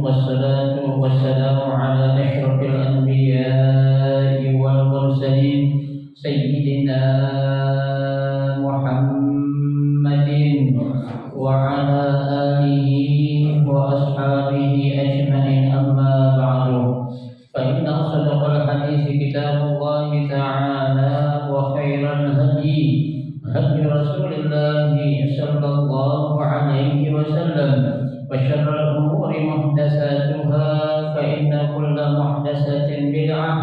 والصلاة والسلام على أشرف الأنبياء والمرسلين سيدنا محمد وعلى آله وأصحابه أجمعين. أما بعد، فإن أصدق الحديث كتاب الله تعالى، وخير الهدي هدي رسول الله صلى الله عليه وسلم، وشر الأمور محدثاتها، فإن كل محدثة بدعة،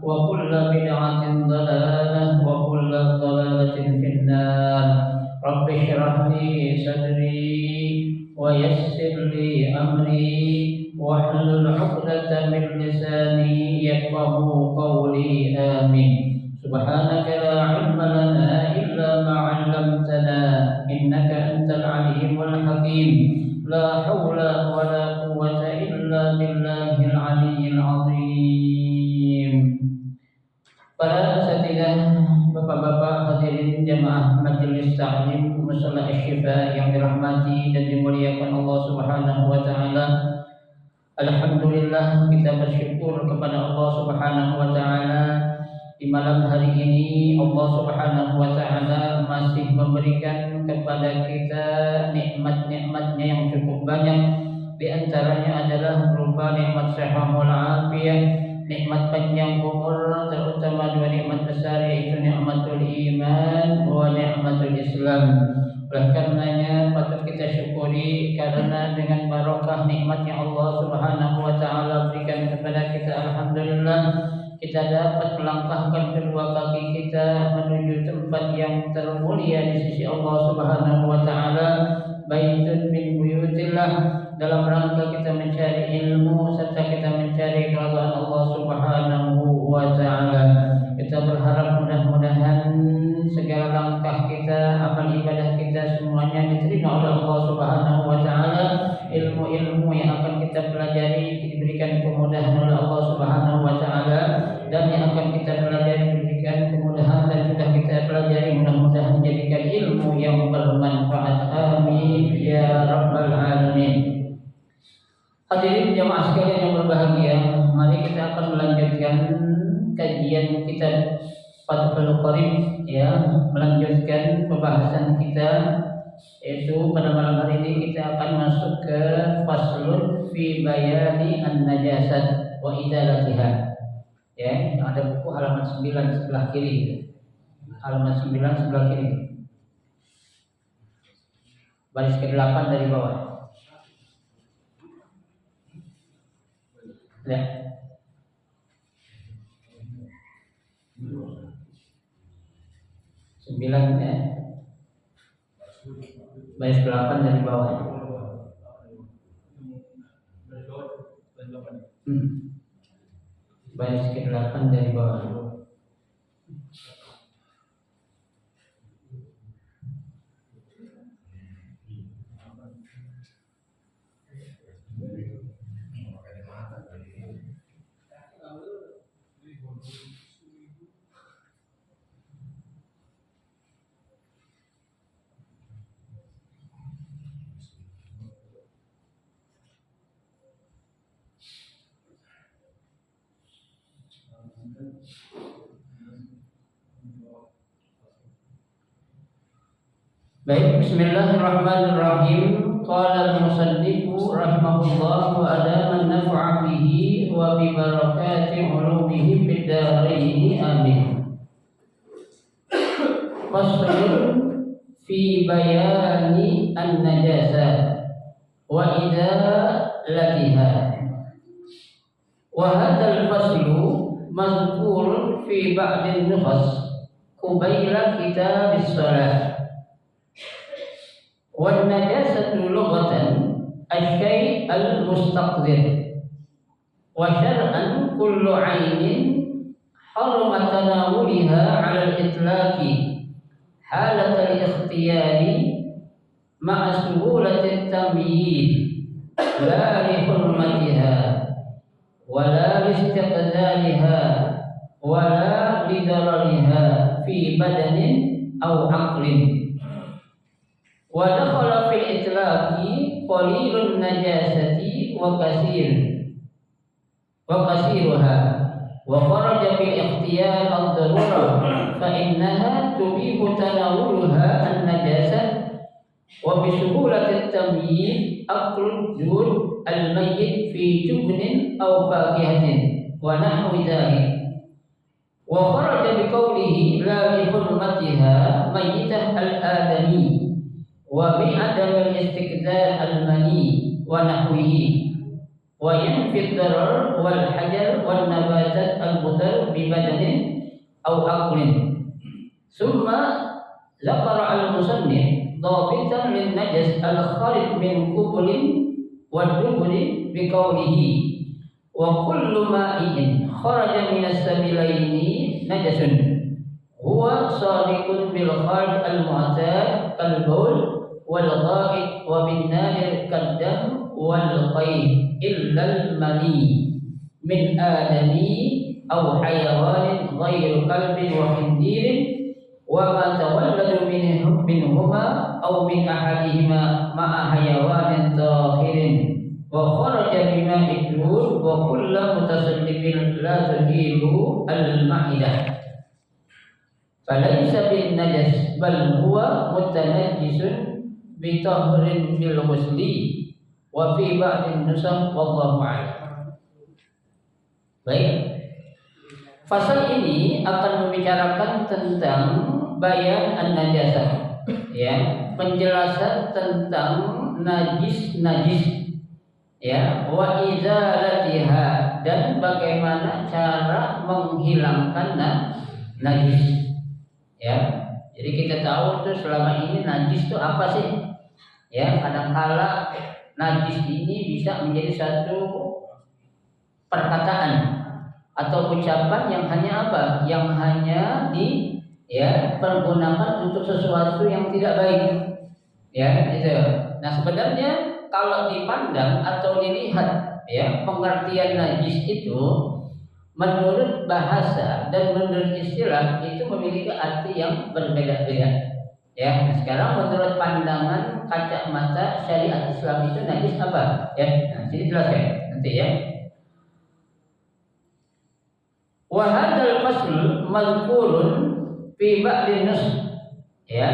وكل بدعة ضلالة، وكل ضلالة في النار. رب اشرح لي صدري ويسر لي أمري واحلل عقدة من لساني يفقهوا قولي. آمين. سبحانك لا علم لنا إلا ما علمتنا إنك أنت العليم الحكيم. لا حول ولا قوة إلا بالله العلي العظيم. Para asatidzah, bapak-bapak hadirin jamaah majelis taklim Mushola Asy-Syifa yang dirahmati dan dimuliakan Allah Subhanahu wa taala. Alhamdulillah, kita bersyukur kepada Allah Subhanahu wa taala. Di malam hari ini Allah Subhanahu wa taala masih memberikan kepada kita nikmat-nikmatnya yang cukup banyak. Di antaranya adalah berupa nikmat sehat wal afiyah, nikmat panjang umur, terutama dua nikmat besar, yaitu nikmatul iman wa nikmatul Islam. Oleh karenanya patut kita syukuri, karena dengan barokah nikmat yang Allah Subhanahu wa taala berikan kepada kita, alhamdulillah, kita dapat melangkahkan kedua kaki kita menuju tempat yang termulia di sisi Allah Subhanahu wa taala, baitun min buyutillah, dalam rangka kita mencari ilmu serta kita mencari keridhaan Allah Subhanahu wa taala. Kita berharap mudah-mudahan segala langkah kita, amal ibadah kita semuanya diterima oleh Allah Subhanahu wa taala. Ilmu-ilmu yang akan kita pelajari diberikan kemudahan oleh Allah Subhanahu wa taala, dan yang akan kita pelajari diberikan kemudahan dan sudah kita pelajari mudah-mudahan menjadikan ilmu yang bermanfaat. Amin ya rabbal alamin. Hadirin jamaah sekalian yang berbahagia, mari kita akan melanjutkan kajian kitab Fathul Qarib, melanjutkan pembahasan kita, yaitu pada malam hari ini kita akan masuk ke faslun fi bayani an-najasat wa izalatiha. Yang ada buku halaman 9 sebelah kiri. Halaman 9 sebelah kiri. Baris ke-8 dari bawah. Ya. 9 ya. Baris ke-8 dari bawah. Baris ke-8 dari bawah. Baik, bismillahirrahmanirrahim. Qala al-musannifu rahimahullah wa adaman naf'a bihi wa bi barakati ulumihi fid dharain. Amin. Faslun fi bayani an-najasah wa izalatiha. Wa hadzal faslu mazkurun fi ba'd an-nukhas qabla kitab as-salah. Wan najasatu lughatan asy-syai' al-mustaqdir, wa syar'an kullu 'ainin harama tanawuliha 'ala al-itlaqi halat al-ikhtiyari ma'a suhulati at-tamyiz la li hurmatiha wa la li istiqzaliha wa la li darariha fi badanin aw 'aqlin. Wa dakhala fil itlaqi qalilun najasati وكثيرها وخرج بالاختيار الضرورة فإنها تبيح تناولها النجاسة وبسهولة التمييز أكل الجود الميت في جبن أو فاكهة ونحو ذلك وخرج بقوله لا بحرمتها ميتة الآدمي وبعدم الاستكثار المني ونحوه وينفي الضرر والحجر والنباتات المضر ببدن أو أكل ثم ذكر المصنف ضابطا للنجس الخارج من قبل والدبر بقوله وكل ماء خرج من السبيلين نجس هو صادق بالخارج المعتاد كالبول والغائط وبالنادر كالدم والقيء إلا المني من آدمي أو حيوان غير كلب وخنزير وما تولد منهما أو من أحدهما مع حيوان طاهر وخرج بماء الجود وكل متصلب لا تهيل المعدة فليس بالنجس بل هو متنجس بطهر بالغسل وفي بعض النسخ والله أعلم. Baik, pasal ini akan membicarakan tentang bayan an-najasah, ya, penjelasan tentang najis, ya, wa izalatiha dan bagaimana cara menghilangkan najis, ya. Jadi kita tahu tuh selama ini najis itu apa sih? Ya, kadangkala najis ini bisa menjadi satu perkataan atau ucapan yang hanya apa? Yang hanya pergunakan untuk sesuatu yang tidak baik. Ya, itu. Nah, sebenarnya kalau dipandang atau dilihat, ya, pengertian najis itu menurut bahasa dan menurut istilah itu memiliki arti yang berbeda-beda. Ya, nah sekarang menurut pandangan kacamata syariat Islam itu najis apa? Ya, nah, jadi jelaskan nanti ya. Wa hadzal fasl mazkurun fi ba'din nus. Ya.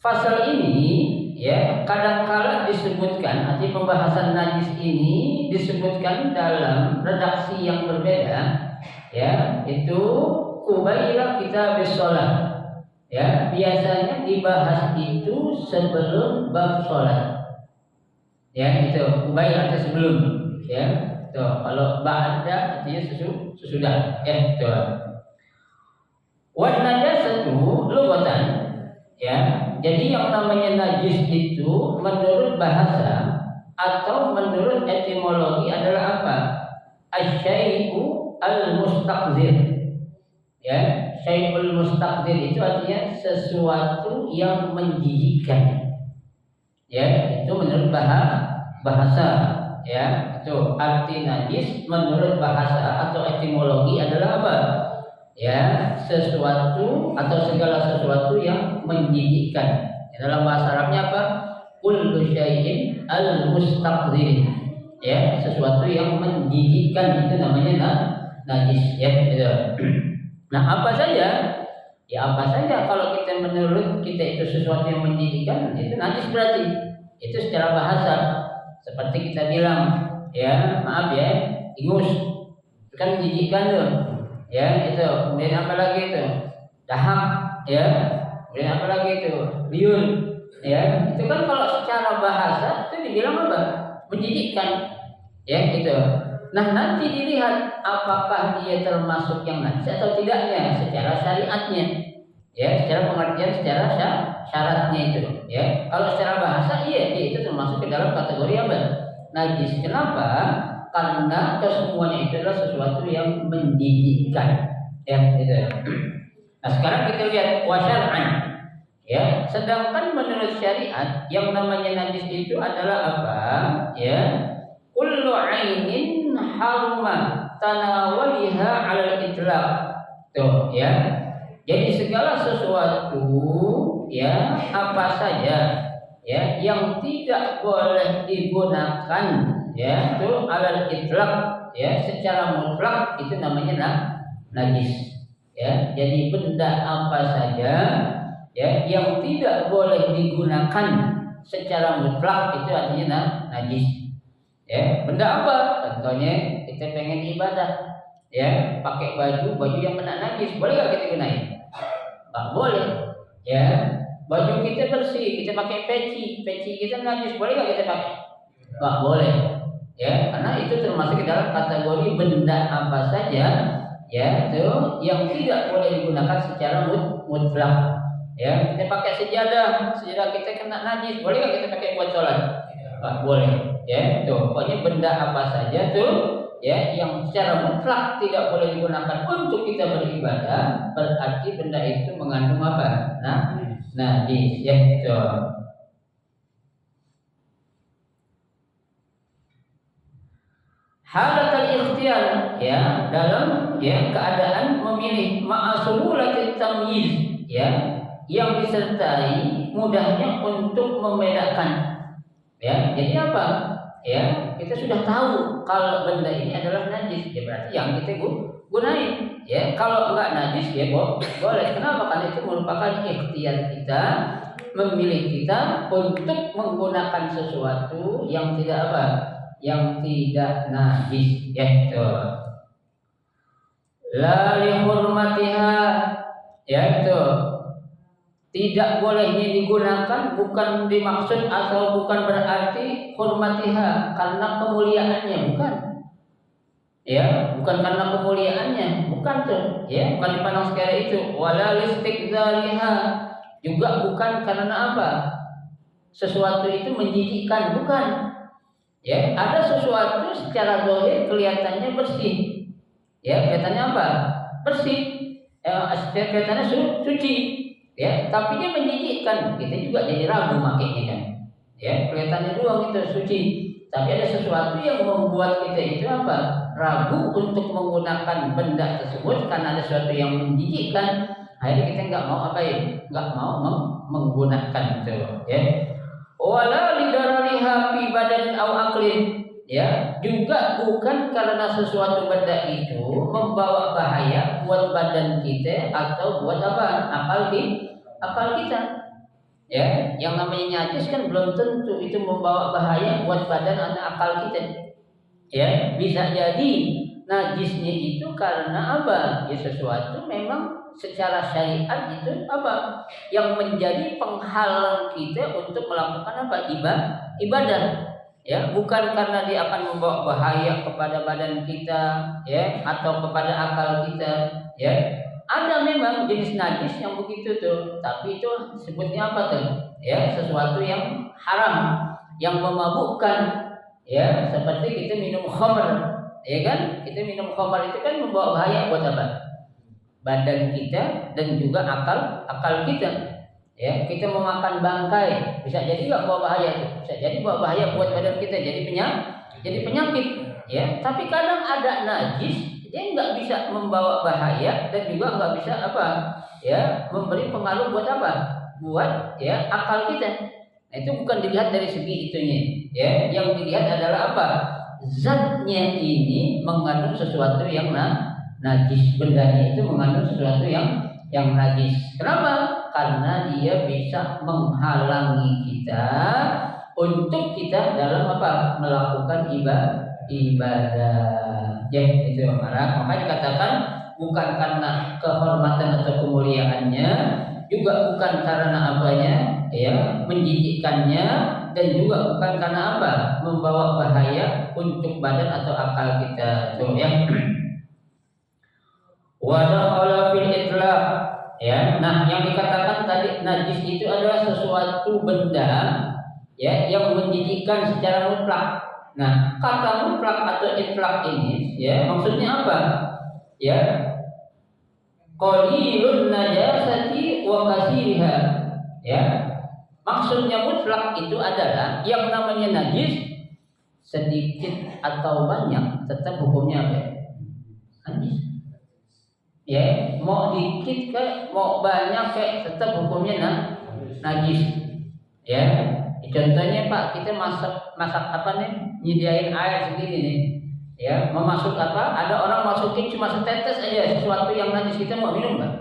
Fasal ini ya kadangkala disebutkan, arti pembahasan najis ini disebutkan dalam redaksi yang berbeda, ya, itu kubaila kitabis shalah. Ya, biasanya dibahas itu sebelum bab sholat. Ya, itu kubaila artinya sebelum, ya. Tuh, kalau ba'da artinya sesudah. Ya, itu. Wan najasatu lughatan, ya. Jadi yang namanya najis itu menurut bahasa atau menurut etimologi adalah apa? Asy-syai'u al-mustaqzir. Ya, syai'ul mustaqzir itu artinya sesuatu yang menjijikkan. Ya, itu menurut bahasa, ya. Itu arti najis menurut bahasa atau etimologi adalah apa? Ya, sesuatu atau segala sesuatu yang menjijikkan. Dalam bahasa Arabnya apa? Kullu syai'in al-mustaqzir. Ya, sesuatu yang menjijikkan itu namanya najis, ya, gitu. Nah, apa saja? Ya, apa saja kalau kita menurut kita itu sesuatu yang menjijikkan, itu najis berarti. Itu secara bahasa. Seperti kita bilang, ya, maaf ya, ingus. Itu kan menjijikkan tuh. Ya, itu. Kemudian apa lagi itu? Dahak, ya. Kemudian apa lagi itu? Liun, ya. Itu kan kalau secara bahasa itu dibilang apa? Menjijikkan. Ya, gitu. Nah, nanti dilihat apakah dia termasuk yang najis atau tidaknya secara syariatnya. Ya, secara pengertian, secara syaratnya itu. Ya, kalau secara bahasa iya dia itu termasuk ke dalam kategori apa? Najis. Kenapa? Karena kesemuanya itu adalah sesuatu yang menjijikkan. Ya, itu. Nah, sekarang kita lihat wasyar'an. Ya, sedangkan menurut syariat yang namanya najis itu adalah apa? Ya, kullu 'ainin haruma tanawaliha 'ala al-itlaq. Tuh, ya. Jadi segala sesuatu, ya, apa saja, ya, yang tidak boleh digunakan ya itu alal itlaq, ya secara mutlak itu namanya najis. Ya, jadi benda apa saja ya yang tidak boleh digunakan secara mutlak itu artinya najis. Ya, benda apa? Contohnya kita pengen ibadah, ya pakai baju yang kena najis, boleh nggak kita gunain? Nggak boleh. Ya, baju kita bersih, kita pakai peci kita najis, boleh nggak kita pakai? Nggak boleh. Ya, karena itu termasuk dalam kategori benda apa saja, ya itu yang tidak boleh digunakan secara mutlak. Ya, kita pakai sejadah kita kena najis, boleh nggak kita pakai buat sholat? Nggak boleh. Ya, tuh pokoknya benda apa saja tuh ya yang secara mutlak tidak boleh digunakan untuk kita beribadah, berarti benda itu mengandung apa? Najis. Ya, itu. Halatul ikhtiyar, ya dalam ya keadaan memilih ma'asulatit tamyiz, ya yang disertai mudahnya untuk membedakan. Ya, jadi apa? Ya, kita sudah tahu kalau benda ini adalah najis, ya berarti yang kita gunain. Ya, kalau enggak najis ya boleh. Kenapa? Karena itu merupakan ikhtiar kita, memilih kita untuk menggunakan sesuatu yang tidak apa? Yang tidak najis. Ya, itu. La li hurmatiha, ya itu. Tidak bolehnya digunakan bukan dimaksud atau bukan berarti hurmatiha karena kemuliaannya, bukan. Ya, bukan karena kemuliaannya, bukan tuh. Ya, bukan dipandang sekira itu. Wala listikdzaliha, juga bukan karena apa? Sesuatu itu menjijikkan, bukan. Ya, ada sesuatu secara zahir kelihatannya bersih. Ya, kelihatannya apa? Bersih. Kelihatannya suci. Ya, tapi dia menjijikkan, kita juga jadi ragu makainya kan. Ya, kelihatannya doang itu suci, tapi ada sesuatu yang membuat kita itu apa? Ragu untuk menggunakan benda tersebut karena ada sesuatu yang menjijikkan. Akhirnya kita nggak mau apa ya? Nggak mau menggunakan itu. Ya. Wala lidarariha fi badan aw aqlin. Ya, juga bukan karena sesuatu benda itu membawa bahaya buat badan kita atau buat apa? Akal kita. Ya, yang namanya najis kan belum tentu itu membawa bahaya buat badan atau akal kita. Ya, bisa jadi najisnya itu karena apa? Ya sesuatu memang secara syariat itu apa? Yang menjadi penghalang kita untuk melakukan apa? Ibadah. Ya, bukan karena dia akan membawa bahaya kepada badan kita, ya, atau kepada akal kita, ya. Ada memang jenis najis yang begitu tuh, tapi itu sebutnya apa tuh? Ya, sesuatu yang haram, yang memabukkan, ya, seperti kita minum khamr, ya kan? Kita minum khamr itu kan membawa bahaya buat apa? Badan kita dan juga akal kita. Ya, kita memakan bangkai bisa jadi nggak bawa bahaya itu, bisa jadi bawa bahaya buat badan kita, jadi penyakit. Ya, tapi kadang ada najis dia nggak bisa membawa bahaya dan juga nggak bisa apa? Ya, memberi pengaruh buat apa? Buat ya akal kita. Nah, itu bukan dilihat dari segi itunya. Ya, yang dilihat adalah apa? Zatnya ini mengandung sesuatu yang najis, bendanya itu mengandung sesuatu yang najis. Kenapa? Karena dia bisa menghalangi kita untuk kita dalam apa? Melakukan ibadah. Ya, itu makanya dikatakan bukan karena kehormatan atau kemuliaannya, juga bukan karena apanya, ya, menjijikkannya, dan juga bukan karena apa? Membawa bahaya untuk badan atau akal kita. Tuh ya. Wadakhala fil itlaq, ya. Nah, yang dikatakan tadi najis itu adalah sesuatu benda ya yang menjijikkan secara mutlak. Nah, kata mutlak atau itlaq ini ya maksudnya apa? Ya, qalilun najasati wa kasiriha. Ya. Maksudnya mutlak itu adalah yang namanya najis sedikit atau banyak tetap hukumnya apa? Najis. Ya, mau dikit kayak mau banyak kayak tetap hukumnya najis. Ya, Contohnya Pak, kita masak apa nih? Nyediain air segini nih. Ya, mau masuk apa? Ada orang masukin cuma setetes aja sesuatu yang najis, kita mau minum nggak?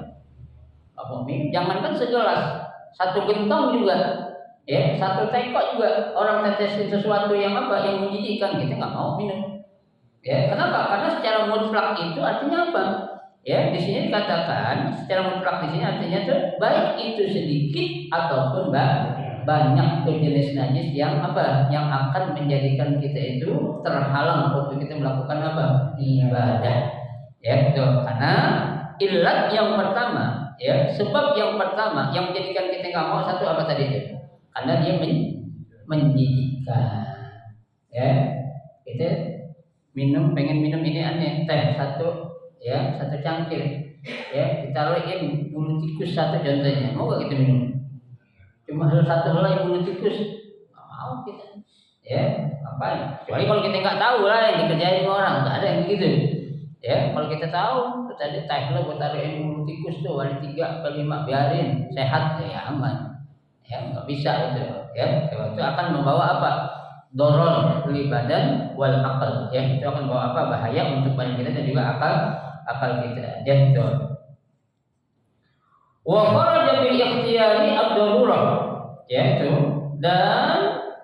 Nggak mau minum. Jangankan segelas, satu gentong juga. Ya, satu tengkok juga orang tetesin sesuatu yang apa? Yang menjijikkan, kita nggak mau minum. Ya, kenapa? Karena secara mutlak itu artinya apa? Ya, di sini dikatakan secara mutlak di sini artinya tuh baik itu sedikit ataupun banyak tuh jenis najis yang apa? Yang akan menjadikan kita itu terhalang untuk kita melakukan apa? Ibadah. Ya, itu karena ilat yang pertama, ya, sebab yang pertama yang menjadikan kita nggak mau satu apa tadi itu? Karena dia menjijikkan. Ya, kita pengen minum ini aneh, teh satu, ya, satu cangkir, ya, ditaruhin bulu tikus satu contohnya, mau gak kita minum? Cuma satu helai bulu tikus, nggak mau kita, ya, apa? Kecuali kalau kita nggak tahu lah yang dikerjain sama orang, nggak ada yang begitu, ya. Kalau kita tahu, tadi teh helai buat taruhin bulu tikus tuh, kali 3 kali 5 biarin, sehat, ya aman, ya, nggak bisa itu, ya, itu akan membawa apa? Doror li badan wal akal, ya, itu akan bawa apa? Bahaya untuk badan kita dan juga akal kita, ya, itu. Wa kharaja bil ikhtiyari ad-darurah, ya, itu. Dan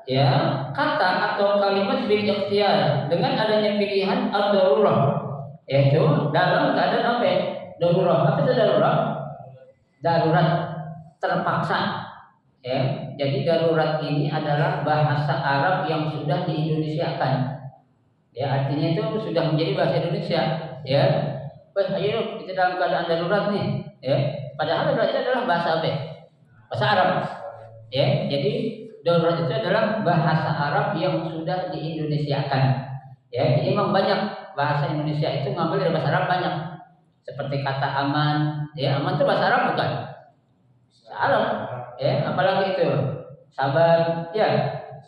ya, kata atau kalimat bil ikhtiyar dengan adanya pilihan ad-darurah, yaitu dalam keadaan apa? Darurah. Apa itu darurah? Darurat, terpaksa. Ya, jadi darurat ini adalah bahasa Arab yang sudah diindonesiakan. Ya, artinya itu sudah menjadi bahasa Indonesia. Ya, ayo kita dalam keadaan darurat nih. Ya, padahal darurat itu adalah bahasa apa? Bahasa Arab. Ya, jadi darurat itu adalah bahasa Arab yang sudah diindonesiakan. Ya, jadi memang banyak bahasa Indonesia itu ngambil dari bahasa Arab banyak. Seperti kata aman. Ya, aman itu bahasa Arab bukan? Bahasa Arab. Ya, apalagi itu sabar, ya,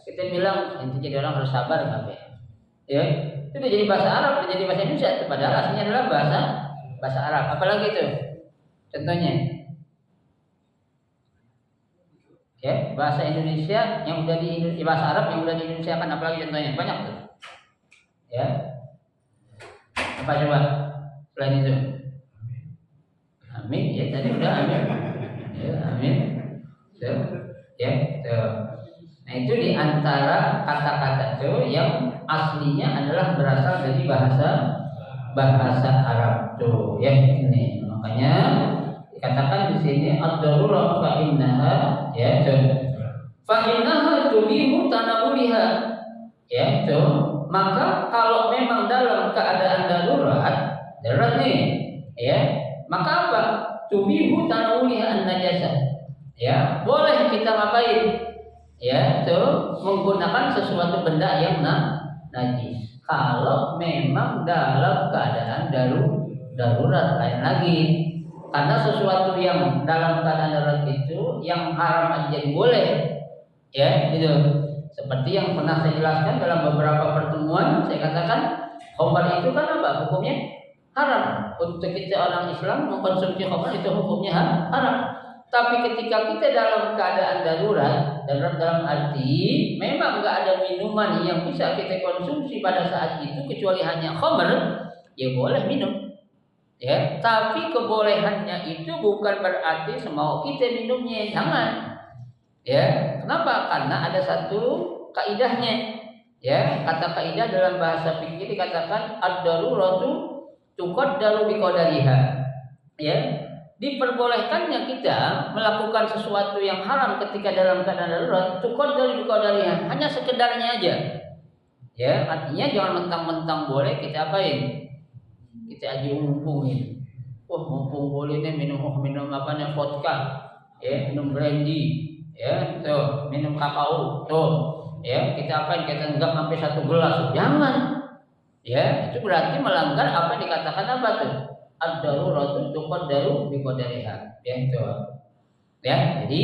kita bilang intinya jadi orang harus sabar, nggak ya, itu udah jadi bahasa Arab, udah jadi bahasa Indonesia, padahal aslinya adalah bahasa Arab. Apalagi itu contohnya, ya, bahasa Indonesia yang udah di bahasa Arab yang udah di Indonesia kan, apalagi contohnya banyak tuh, ya, apa coba selain itu? Amin, ya, tadi udah amin, ya, amin. Ya, nah itu diantara kata-kata itu yang aslinya adalah berasal dari bahasa Arab tuh, ya, ini makanya dikatakan di sini ad-darurah fa innaha, ya, fa innaha tubihu tanawuliha, ya, maka kalau memang dalam keadaan darurat nih, ya, maka apa? Tubihu tanawuliha an-najasah. Ya, boleh kita ngapain? Ya, menggunakan sesuatu benda yang najis. Kalau memang dalam keadaan darurat, lain lagi. Karena sesuatu yang dalam keadaan darurat itu yang haram aja jadi boleh. Ya, gitu. Seperti yang pernah saya jelaskan dalam beberapa pertemuan, saya katakan khamar itu kan apa? Hukumnya haram. Untuk kita orang Islam mengkonsumsi khamar itu hukumnya haram. Tapi ketika kita dalam keadaan darurat dalam arti memang nggak ada minuman yang bisa kita konsumsi pada saat itu kecuali hanya khamr, ya boleh minum. Ya, tapi kebolehannya itu bukan berarti semau kita minumnya, jangan. Ya, kenapa? Karena ada satu kaidahnya. Ya, kata kaidah dalam bahasa fikih dikatakan ad-daruratu tuqaddaru biqadariha. Ya, diperbolehkannya kita melakukan sesuatu yang haram ketika dalam keadaan darurat tuqaddaru biqadariha, hanya sekedarnya aja. Ya, artinya jangan mentang-mentang boleh kita apain? Kita aja mumpungin. Mumpung boleh nih minum apa nih, vodka, ya, minum brandy, ya, tuh, minum kakao, tuh, ya, kita apain? Kita enggak sampai 1 gelas, jangan. Ya, itu berarti melanggar apa yang dikatakan apa tuh? Ad-daruratu tuqaddaru biqadariha. Ya, itu. Ya, jadi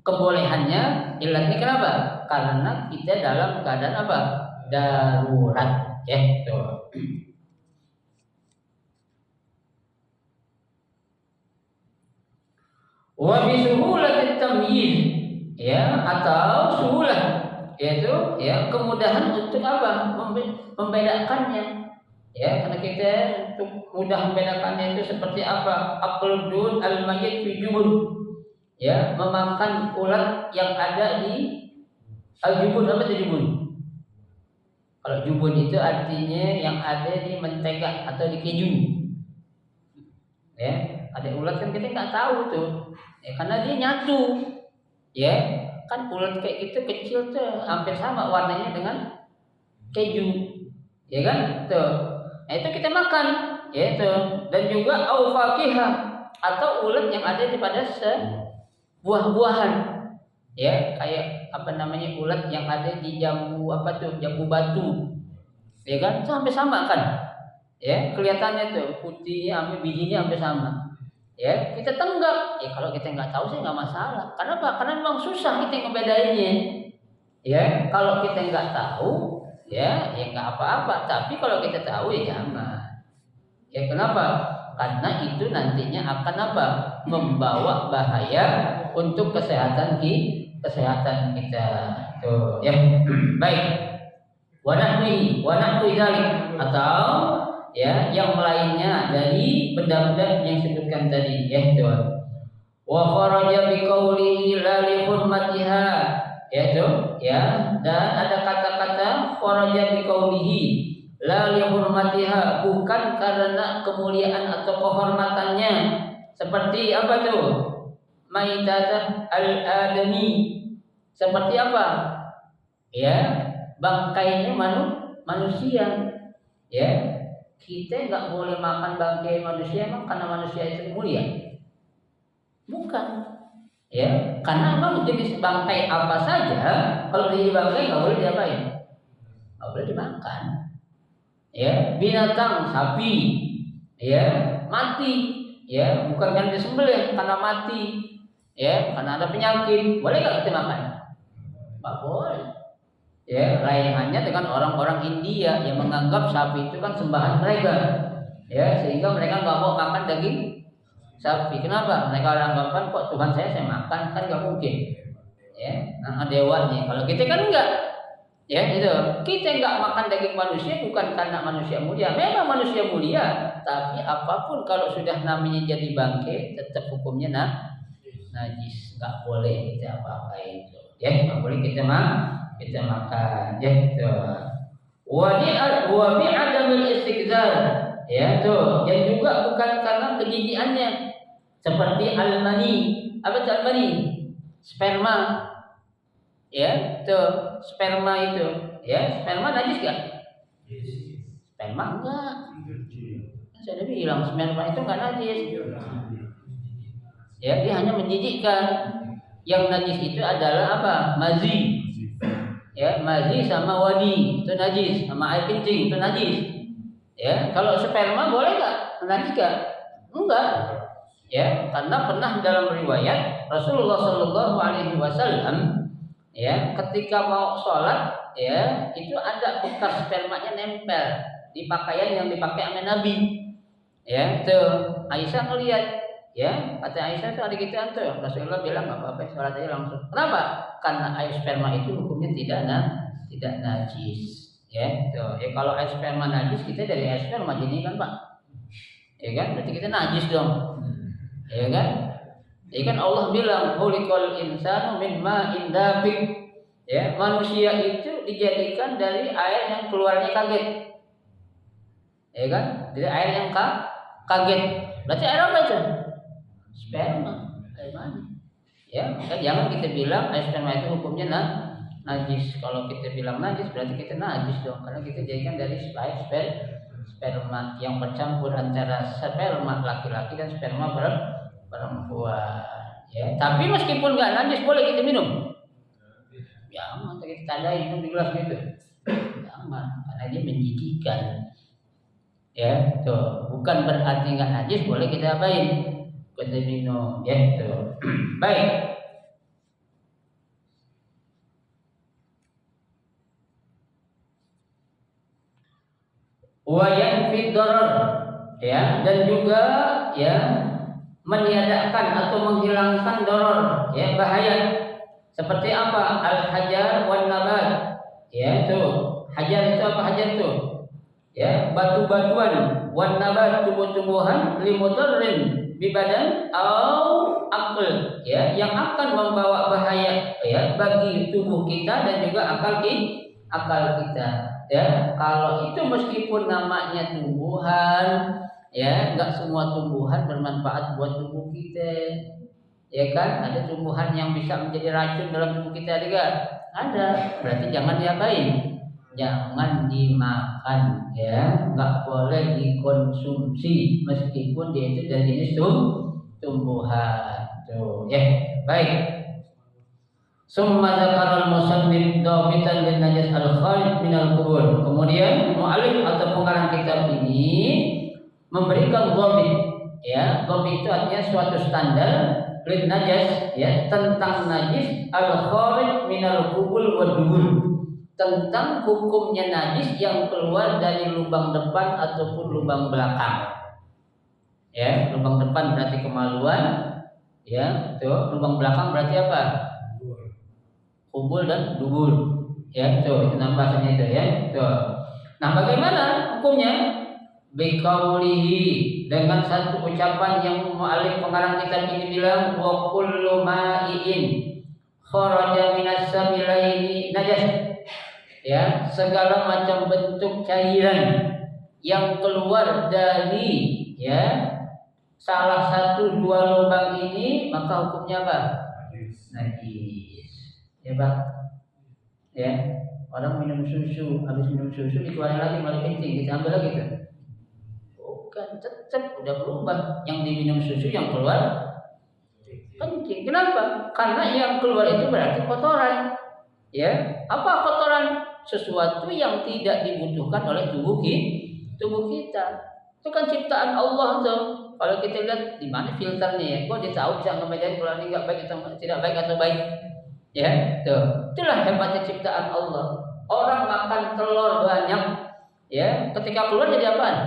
kebolehannya ilatnya kenapa? Karena kita dalam keadaan apa? Darurat. Ya, itu. Wa bi suhulatit tamyiz, ya, atau suhulah, yaitu ya kemudahan untuk apa? Membedakannya. Ya, karena kita untuk mudah membedakannya itu seperti apa? Aqludun al-mayyit fi jubun. Ya, memakan ulat yang ada di al-jubun. Apa itu jubun? Kalau jubun itu artinya yang ada di mentega atau di keju. Ya, ada ulat kan kita nggak tahu tuh. Ya, karena dia nyatu. Ya, kan ulat kayak gitu kecil tuh hampir sama warnanya dengan keju. Ya kan? Tuh. Nah, itu kita makan, yaitu dan juga au fakihah atau ulat yang ada di pada buah-buahan. Ya, kayak apa namanya ulat yang ada di jambu apa tuh? Jambu batu. Ya kan? Itu hampir sama kan? Ya, kelihatannya tuh putihnya sampai bijinya hampir sama. Ya, kita tenggak. Ya kalau kita nggak tahu sih nggak masalah. Kenapa? Karena memang susah kita ngebedainnya. Ya, kalau kita nggak tahu ya nggak apa-apa, tapi kalau kita tahu ya jangan. Ya kenapa? Karena itu nantinya akan apa? Membawa bahaya untuk kesehatan kita. Tuh, ya. Baik. Wanahwi dzalik atau ya yang lainnya dari benda-benda yang disebutkan tadi, ya tuh. Wa kharaja biqaulihi la li hurmatiha, yaitu ya, dan ada kata-kata kharaja biqaulihi la li hurmatiha, bukan karena kemuliaan atau kehormatannya, seperti apa tuh? Maitatah al-adami, seperti apa? Ya, bangkainya manusia. Ya, kita nggak boleh makan bangkai manusia emang karena manusia itu mulia? Bukan. Ya, karena memang jenis bangkai apa saja kalau di bangkai nggak boleh diapain? Nggak boleh dimakan. Ya, binatang sapi, ya mati, ya bukan karena disembelih, karena mati, ya karena ada penyakit, boleh nggak kita makan? Nggak boleh. Ya, lain hanya dengan orang-orang India yang menganggap sapi itu kan sembahan mereka, ya sehingga mereka nggak mau makan daging sapi. Kenapa? Mereka anggapan kok Tuhan saya makan, kan nggak mungkin. Ya, nah dewanya. Kalau kita kan enggak. Ya, itu. Kita enggak makan daging manusia bukan karena manusia mulia. Memang manusia mulia, tapi apapun kalau sudah namanya jadi bangkai, tetap hukumnya najis. Enggak boleh kita apa-apain itu. Ya, enggak boleh kita makan. Ya, itu. Wa bi'adamil istighzar. Ya, tuh. Dan juga bukan karena kejijikannya. Seperti al-mani. Apa itu al-mani? Sperma. Ya, tuh sperma itu. Ya, sperma najis gak? Sperma enggak. Saya udah bilang sperma itu enggak najis. Ya, dia hanya menjijikkan. Yang najis itu adalah apa? Mazi. Ya, mazi sama wadi itu najis, sama air kencing itu najis. Ya, kalau sperma boleh enggak? Najis enggak? Enggak. Ya, karena pernah dalam riwayat Rasulullah Shallallahu Alaihi Wasallam ya ketika mau sholat ya itu ada bekas spermanya nempel di pakaian yang dipakai oleh Nabi. Ya, tuh Aisyah ngelihat, ya kata Aisyah tuh ada gituan tuh. Rasulullah bilang nggak apa-apa, sholat aja langsung. Kenapa? Karena air sperma itu hukumnya tidak najis. Ya, tuh ya kalau air sperma najis kita dari air sperma jadi kan Pak. Ya kan, berarti kita najis dong. Ya kan? Ya kan Allah bilang khuliqal insanu min ma'in dafiq. Ya, manusia itu dijadikan dari air yang keluarnya kaget. Ya kan? Dari air yang kaget. Berarti air apa itu? Sperma. Air mana? Ya, kan jangan kita bilang air sperma itu hukumnya najis. Kalau kita bilang najis berarti kita najis dong, karena kita jadikan dari air sperma yang bercampur antara sperma laki-laki dan sperma perempuan. Ya, tapi meskipun nggak najis boleh kita minum. Jangan kita tandai minum di gelas gitu. Jangan, karena dia menjijikkan. Ya, tuh bukan berarti nggak najis boleh kita apain? Kita minum. Ya, tuh. Baik. Wa yanfi darar, ya, dan juga ya meniadakan atau menghilangkan doror, ya bahaya, Seperti apa? Al-hajar wan nabat. Ya, itu. Hajar itu apa hajar itu? Ya, batu-batuan, wan nabat tumbuh-tumbuhan, limudarrin bi badan au aql, ya, yang akan membawa bahaya ya bagi tubuh kita dan juga akal kita. Ya, kalau itu meskipun namanya tumbuhan, ya, enggak semua tumbuhan bermanfaat buat tubuh kita. Ya kan, ada tumbuhan yang bisa menjadi racun dalam tubuh kita juga ada, berarti jangan diapain, jangan dimakan, ya, nggak boleh dikonsumsi meskipun dia itu dari jenis tumbuhan tuh, ya. Baik, summa dzakara al-musannif dhabitan lin najas al-kharij min al-qubur. Kemudian mu'allif atau pengarang kitab ini memberikan dhabit, ya. Dhabit itu artinya suatu standar lin najas, ya, tentang najis al-kharij minal qubul wa dubur, tentang hukumnya najis yang keluar dari lubang depan ataupun lubang belakang. Ya, lubang depan berarti kemaluan, ya, itu lubang belakang berarti apa? Qubul dan dubur. Ya, itu nama bahasanya itu, ya. Tuh. Nah, bagaimana hukumnya? Biqaulihi, dengan satu ucapan yang mu'allif pengarang kitab ini bilang, wa kullu ma'in kharaja minas sabilaini najas, ya, segala macam bentuk cairan yang keluar dari, ya, salah satu dua lubang ini, maka hukumnya apa? Najis. Ya, Pak. Ya, orang minum susu, habis minum susu dikeluarin lagi malah kencing, kita ambil lagi tuh. Bukan, tetap udah berubah. Yang diminum susu yang keluar kencing. Kenapa? Karena yang keluar itu berarti kotoran. Ya, apa kotoran? Sesuatu yang tidak dibutuhkan oleh tubuh kita. Itu kan ciptaan Allah tuh. Kalau kita lihat di mana filternya, ya, gua dia tahu bisa ngebedain keluar ini nggak baik atau tidak baik atau baik. Ya, tuh. Itulah hebatnya ciptaan Allah. Orang makan telur banyak, ya, ketika keluar jadi apaan?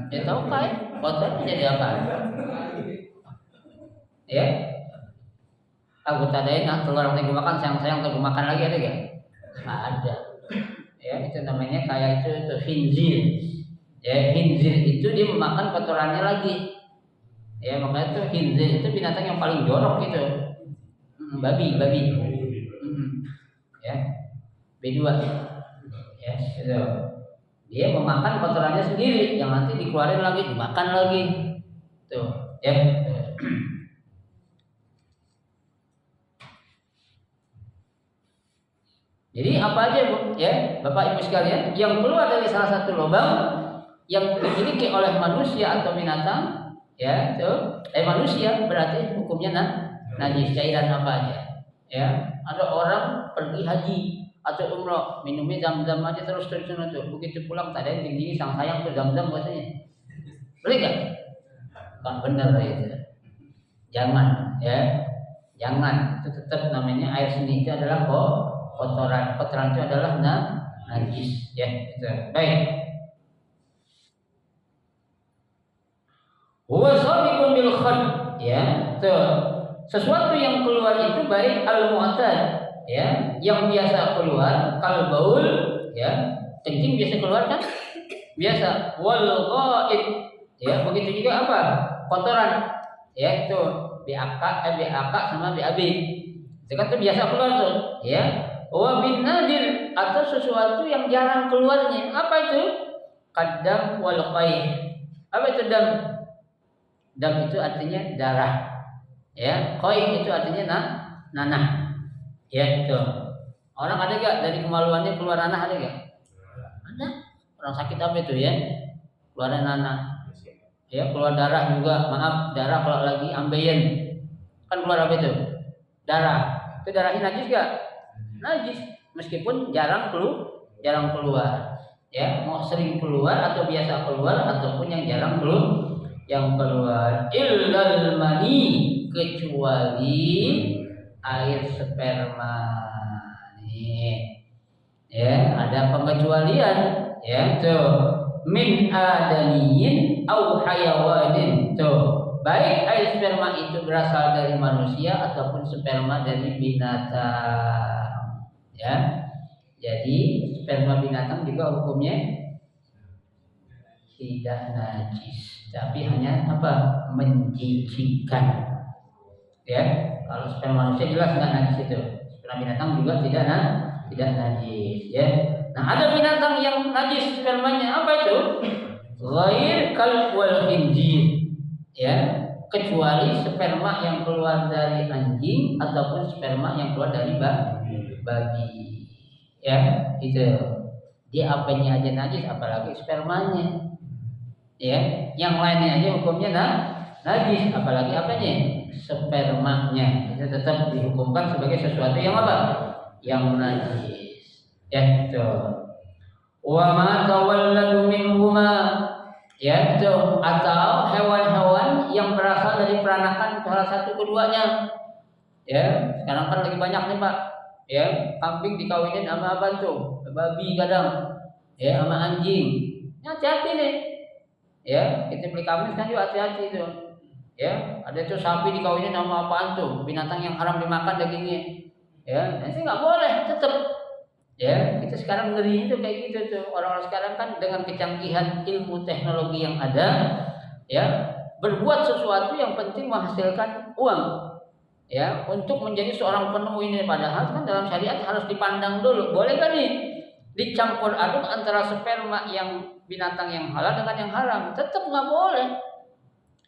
Ya tahu kan, kotor jadi apa? Ya, aku tadain telur yang gue makan sayang gue makan lagi ada gak? Nggak ada. Ya, itu namanya kayak itu khinzir. Ya, khinzir itu dia memakan kotorannya lagi. Ya, makanya itu khinzir itu binatang yang paling jorok gitu. Babi. Ya, B2. Ya, itu. Dia memakan kotorannya sendiri yang nanti dikeluarin lagi, dimakan lagi. Tuh, ya. Jadi apa aja, Bu, ya, Bapak Ibu sekalian, yang keluar dari salah satu lubang yang dimiliki oleh manusia atau binatang, ya, tuh, manusia berarti hukumnya najis, cairan apa aja. Ya, ada orang pergi haji atau umroh, minumnya zam-zam aja terus tuh. Begitu pulang tak ada yang tinggi, sang sayang tuh zam-zam bahasanya. Boleh gak? Kan benar itu. Jangan, ya. Jangan. Itu tetap namanya air seni itu adalah kotoran. Kotoran itu adalah najis, ya. Itu. Baik. Huwa sabiqun bil khad, ya. Tuh. Sesuatu yang keluar itu baik al-mu'tad, ya, yang biasa keluar, kal baul, ya, kencing biasa keluar kan, biasa, wal ghaid, ya, begitu juga apa, kotoran, ya, itu BAK sama BAB, itu kan tuh biasa keluar tuh, ya, wa bin nadir, atau sesuatu yang jarang keluarnya, apa itu, kadam wal qaih, apa itu dam? Dam itu artinya darah, ya, qaih itu artinya nanah. Ya, itu. Orang ada gak dari kemaluannya keluar nanah, ada gak? Ada. Orang sakit apa itu, ya? Keluar nanah. Ya, keluar darah juga. Maaf, darah kalau lagi ambeien. Kan keluar apa itu? Darah. Itu darahnya najis gak? Najis. Meskipun jarang keluar. Ya, mau sering keluar atau biasa keluar ataupun yang jarang keluar. Illal mani, kecuali air sperma. Nih, ya, ada pengecualian, ya, tuh, min adamiyin au hayawanin, tuh, baik air sperma itu berasal dari manusia ataupun sperma dari binatang. Ya. Jadi sperma binatang juga hukumnya tidak najis, tapi hanya apa? Menjijikkan. Ya, kalau sperma manusia jelas nggak najis itu. Sperma binatang juga tidak najis. Ya. Nah, ada binatang yang najis spermanya, apa itu? Ghair kalb wal khinzir. Ya, kecuali sperma yang keluar dari anjing ataupun sperma yang keluar dari babi. Ya, itu. Dia apanya aja najis, apalagi spermanya. Ya, yang lainnya aja hukumnya najis, apalagi apanya? Spermanya. Itu tetap dihukumkan sebagai sesuatu yang apa? Yang najis. Ya, itu. Wa ma tawalladu minhuma, ya itu, atau hewan-hewan yang berasal dari peranakan salah satu keduanya. Ya, sekarang kan lagi banyak nih Pak. Ya, kambing dikawinin sama apa tuh? Babi kadang. Ya, sama anjing. Hati-hati nih. Ya, kita beli kambing kan juga hati-hati itu. Ya, ada tuh sapi dikawinin sama apaan tuh? Binatang yang haram dimakan dagingnya. Ya, nanti nggak boleh, tetap. Ya, kita sekarang ngeri itu kayak gitu tuh. Orang-orang sekarang kan dengan kecanggihan ilmu teknologi yang ada, ya, berbuat sesuatu yang penting menghasilkan uang. Ya, untuk menjadi seorang penemu ini, padahal kan dalam syariat harus dipandang dulu. Boleh kan nih dicampur aduk antara sperma yang binatang yang halal dengan yang haram? Tetap nggak boleh.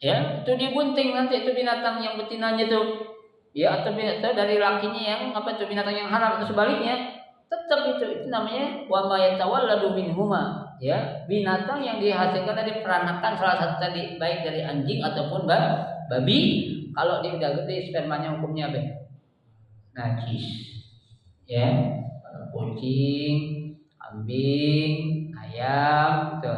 Ya, itu digunting nanti itu binatang yang betinanya tuh. Ya, atau dari lakinya yang apa tuh binatang yang haram atau sebaliknya. Tetap itu namanya wa ma yatawalladu minhuma, ya, binatang yang dihasilkan dari peranakan salah satu tadi, baik dari anjing ataupun babi. Kalau dia udah gede spermanya hukumnya apa? Najis. Ya, kucing, kambing, ayam, itu